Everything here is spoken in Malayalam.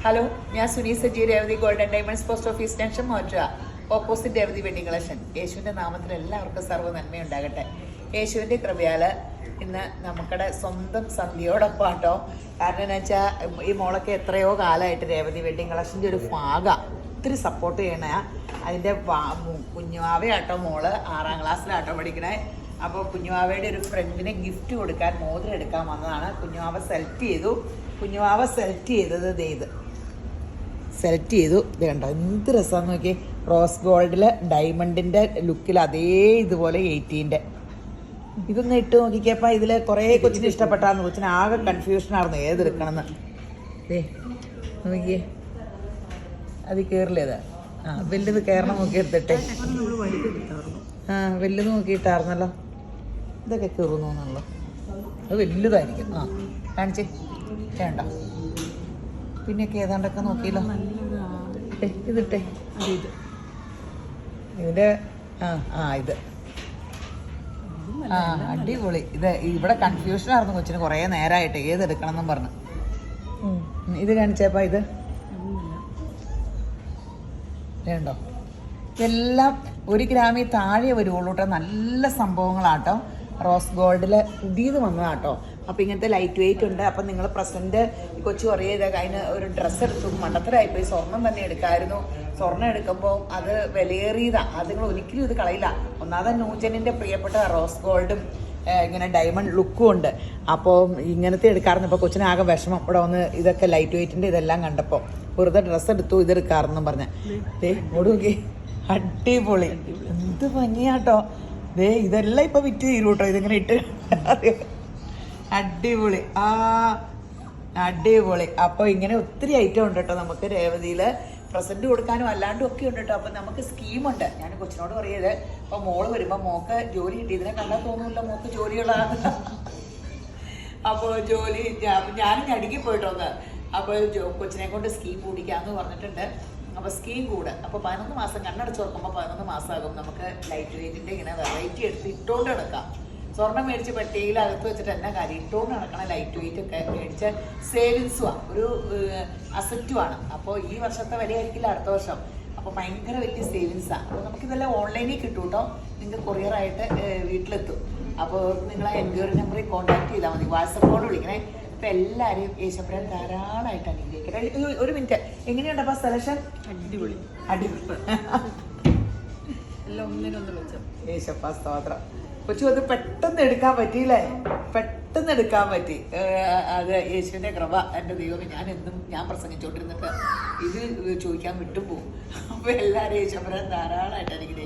ഹലോ, ഞാൻ Suni Saji, Revathi golden diamonds post office junction മോറ്റ, ഓപ്പോസിറ്റ് രേവതി വെഡിങ് കളക്ഷൻ. യേശുവിൻ്റെ നാമത്തിൽ എല്ലാവർക്കും സർവ്വ നന്മയുണ്ടാകട്ടെ. യേശുവിൻ്റെ കൃപയാൽ ഇന്ന് നമുക്കടെ സ്വന്തം സന്ധ്യയോടൊപ്പം കേട്ടോ. കാരണം എന്ന് വെച്ചാൽ ഈ മോളൊക്കെ എത്രയോ കാലമായിട്ട് രേവതി വെഡിങ് കളക്ഷൻ്റെ ഒരു ഭാഗം ഒത്തിരി സപ്പോർട്ട് ചെയ്യണ. അതിൻ്റെ കുഞ്ഞുവാവയാട്ടോ മോള് 6ാം ക്ലാസ്സിലാട്ടോ പഠിക്കണേ. അപ്പോൾ കുഞ്ഞുവാവയുടെ ഒരു ഫ്രണ്ടിന് ഗിഫ്റ്റ് കൊടുക്കാൻ മോതിരം എടുക്കാൻ വന്നതാണ്. കുഞ്ഞുവാവ സെലക്ട് ചെയ്തത് ഇത് സെലക്ട് ചെയ്തു. ഇത് കണ്ടോ എന്ത് രസമാണെന്ന് നോക്കി. റോസ് ഗോൾഡിൽ ഡയമണ്ടിൻ്റെ ലുക്കിൽ അതേ ഇതുപോലെ 18-ൻ്റെ ഇതൊന്ന് ഇട്ട് നോക്കിക്കപ്പോൾ ഇതിൽ കുറേ കൊച്ചിന് ഇഷ്ടപ്പെട്ടാന്ന്. കൊച്ചിന് ആകെ കൺഫ്യൂഷനായിരുന്നു ഏതെടുക്കണമെന്ന്. നോക്കിയേ, അത് കയറില്ലേത്. വലുത് കയറണം നോക്കി എടുത്തിട്ടെ. വലുത് നോക്കിയിട്ടായിരുന്നല്ലോ. ഇതൊക്കെ കയറുന്നു. അത് വലുതായിരിക്കും. കാണിച്ചേ വേണ്ട. പിന്നെയൊക്കെ ഏതാണ്ടൊക്കെ നോക്കിയല്ലോ. ഇതിട്ടെ ഇതിൻ്റെ ഇത് അടിപൊളി. ഇത് ഇവിടെ കൺഫ്യൂഷനായിരുന്നു കൊച്ചിന് കുറേ നേരമായിട്ട് ഏതെടുക്കണം എന്നും പറഞ്ഞു. ഇത് കാണിച്ചേപ്പാ. ഇത് വേണ്ടോ? ഇതെല്ലാം 1 ഗ്രാമിൽ താഴെ വരുള്ളൂ കേട്ടോ. നല്ല സംഭവങ്ങളാട്ടോ. റോസ് ഗോൾഡിൽ പുതിയത് വന്നതാട്ടോ. അപ്പോൾ ഇങ്ങനത്തെ ലൈറ്റ് വെയിറ്റ് ഉണ്ട്. അപ്പം നിങ്ങൾ പ്രസൻറ്റ് കൊച്ചു പറയത് അതിന് ഒരു ഡ്രസ്സ് എടുത്തു. മണ്ടത്തരായിപ്പോയി. സ്വർണം തന്നെ എടുക്കാമായിരുന്നു. സ്വർണ്ണം എടുക്കുമ്പോൾ അത് വിലയേറിയതാണ്. അത് നിങ്ങൾ ഒരിക്കലും ഇത് കളയില്ല. ഒന്നാമത് ന്യൂജനിൻ്റെ പ്രിയപ്പെട്ട റോസ് ഗോൾഡും ഇങ്ങനെ ഡയമണ്ട് ലുക്കും ഉണ്ട്. അപ്പോൾ ഇങ്ങനത്തെ എടുക്കാറുണ്ട്. ഇപ്പോൾ കൊച്ചിനാകെ വിഷമം ഇവിടെ വന്ന് ഇതൊക്കെ ലൈറ്റ് വെയിറ്റിൻ്റെ ഇതെല്ലാം കണ്ടപ്പോൾ വെറുതെ ഡ്രസ്സ് എടുത്തു ഇത് എടുക്കാറെന്നും പറഞ്ഞ്. ഓട് നോക്കി, അടിപൊളി. എന്ത് ഭംഗിയാട്ടോ. ഇതെല്ലാം ഇപ്പം വിറ്റ് തീരും കേട്ടോ. ഇതിങ്ങനെ ഇട്ട് അടിപൊളി. അടിപൊളി. അപ്പോൾ ഇങ്ങനെ ഒത്തിരി ഐറ്റം ഉണ്ട് കേട്ടോ നമുക്ക് രേവതിയിൽ. പ്രസൻറ്റ് കൊടുക്കാനും അല്ലാണ്ടും ഒക്കെ ഉണ്ട് കേട്ടോ. അപ്പം നമുക്ക് സ്കീമുണ്ട്. ഞാൻ കൊച്ചിനോട് പറയത്, അപ്പോൾ മോള് വരുമ്പോൾ മോക്ക് ജോലി കിട്ടി. ഇതിനെ കണ്ടാൽ തോന്നുന്നില്ല മോക്ക് ജോലികളാണ്. അപ്പോൾ ജോലി ഞാനും ഞടുക്കി പോയിട്ടോന്ന്. അപ്പോൾ കൊച്ചിനെ കൊണ്ട് സ്കീം കൂടിക്കാമെന്ന് പറഞ്ഞിട്ടുണ്ട്. അപ്പോൾ സ്കീം കൂടെ. അപ്പോൾ 11 മാസം കണ്ണടച്ച് തുറക്കുമ്പോൾ 11 മാസമാകും. നമുക്ക് ലൈറ്റ് വെയിറ്റിൻ്റെ ഇങ്ങനെ വെറൈറ്റി എടുത്ത് ഇട്ടുകൊണ്ട് നടക്കാം. സ്വർണ്ണം മേടിച്ച് പെട്ടിയിൽ അകത്ത് വെച്ചിട്ട് എന്നാ കാര്യം, ഇട്ടുകൊണ്ട് നടക്കണ ലൈറ്റ് വെയിറ്റ് ഒക്കെ മേടിച്ച് സേവിങ്സുമാണ്, ഒരു അസറ്റുമാണ്. അപ്പോൾ ഈ വർഷത്തെ വിലയായിരിക്കില്ല അടുത്ത വർഷം. അപ്പോൾ ഭയങ്കര വലിയ സേവിങ്സാണ്. അപ്പോൾ നമുക്കിതെല്ലാം ഓൺലൈനിൽ കിട്ടും കേട്ടോ. നിങ്ങൾക്ക് കൊറിയറായിട്ട് വീട്ടിലെത്തും. അപ്പോൾ നിങ്ങൾ എൻക്വയറി നമ്പറിൽ കോൺടാക്ട് ചെയ്താൽ മതി. വാട്സപ്പ് കോൾ വിളിക്കണേ. അപ്പോൾ എല്ലാവരെയും യേശപ്പുരാൻ ധാരാളമായിട്ട് അനുഗ്രഹിക്കട്ടെ. ഒരു മിനിറ്റ്, എങ്ങനെയുണ്ടപ്പോൾ സെലക്ഷൻ? അടിപൊളി. എല്ലാം ഒന്നിനൊന്ന് വെച്ചു. യേശപ്പ സ്തോത്രം. കൊച്ചു അത് പെട്ടെന്ന് എടുക്കാൻ പറ്റിയില്ലേ? പെട്ടെന്ന് എടുക്കാൻ പറ്റി. അത് യേശുവിൻ്റെ കൃപ. എൻ്റെ ദൈവമേ, ഞാൻ പ്രസംഗിച്ചുകൊണ്ടിരുന്നിട്ട് ഇത് ചോദിക്കാൻ വിട്ടുപോകും. അപ്പോൾ എല്ലാവരും യേശപ്പുരാൻ ധാരാളമായിട്ട് അനുഗ്രഹിക്കും.